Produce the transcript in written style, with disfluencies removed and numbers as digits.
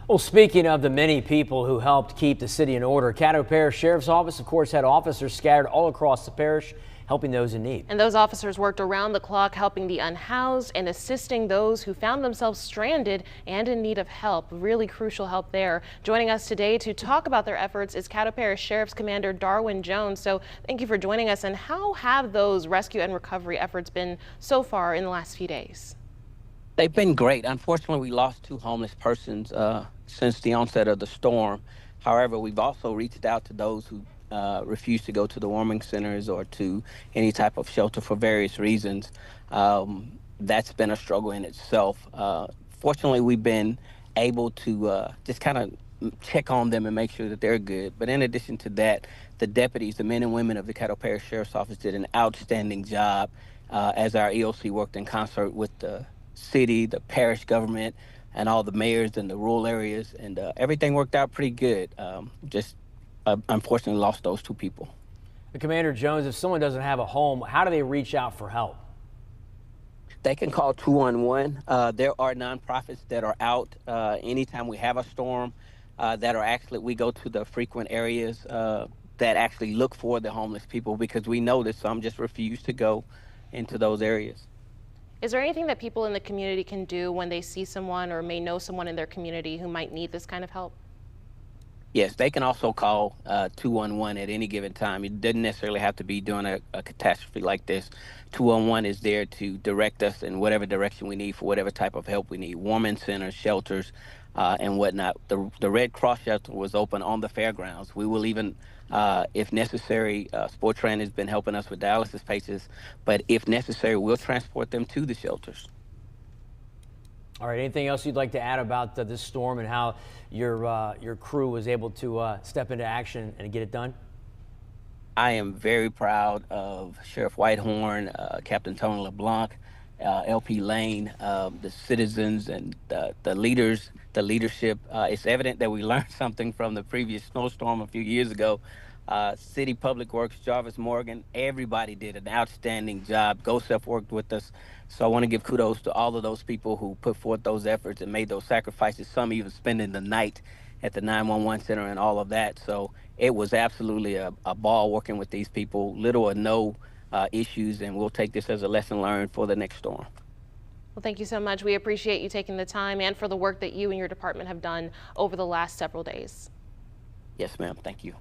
Well, speaking of the many people who helped keep the city in order, Caddo Parish Sheriff's Office, of course, had officers scattered all across the parish helping those in need. And those officers worked around the clock helping the unhoused and assisting those who found themselves stranded and in need of help. Really crucial help there. Joining us today to talk about their efforts is Caddo Parish Sheriff's Commander Darwin Jones. So thank you for joining us. And how have those rescue and recovery efforts been so far in the last few days? They've been great. Unfortunately, we lost 2 homeless persons since the onset of the storm. However, we've also reached out to those who refuse to go to the warming centers or to any type of shelter for various reasons. That's been a struggle in itself. Fortunately, we've been able to just kind of check on them and make sure that they're good. But in addition to that, the deputies, the men and women of the Caddo Parish Sheriff's Office did an outstanding job as our EOC worked in concert with the city, the parish government, and all the mayors in the rural areas, and everything worked out pretty good. Unfortunately lost those 2 people. Commander Jones, if someone doesn't have a home, how do they reach out for help? They can call 211. There are nonprofits that are out anytime we have a storm that are actually, we go to the frequent areas that actually look for the homeless people, because we know that some just refuse to go into those areas. Is there anything that people in the community can do when they see someone or may know someone in their community who might need this kind of help? Yes, they can also call 211 at any given time. It doesn't necessarily have to be during a catastrophe like this. 211 is there to direct us in whatever direction we need for whatever type of help we need. Warming centers, shelters, and whatnot. The Red Cross shelter was open on the fairgrounds. We will even, if necessary, Sport Trend has been helping us with dialysis patients, but if necessary, we'll transport them to the shelters. All right, anything else you'd like to add about this storm and how your crew was able to step into action and get it done? I am very proud of Sheriff Whitehorn, Captain Tony LeBlanc, LP Lane, the citizens, and the leaders, the leadership. It's evident that we learned something from the previous snowstorm a few years ago. City Public Works, Jarvis Morgan, everybody did an outstanding job. GoSef worked with us. So I want to give kudos to all of those people who put forth those efforts and made those sacrifices, some even spending the night at the 911 center and all of that. So it was absolutely a ball working with these people, little or no issues, and we'll take this as a lesson learned for the next storm. Well, thank you so much. We appreciate you taking the time and for the work that you and your department have done over the last several days. Yes, ma'am. Thank you.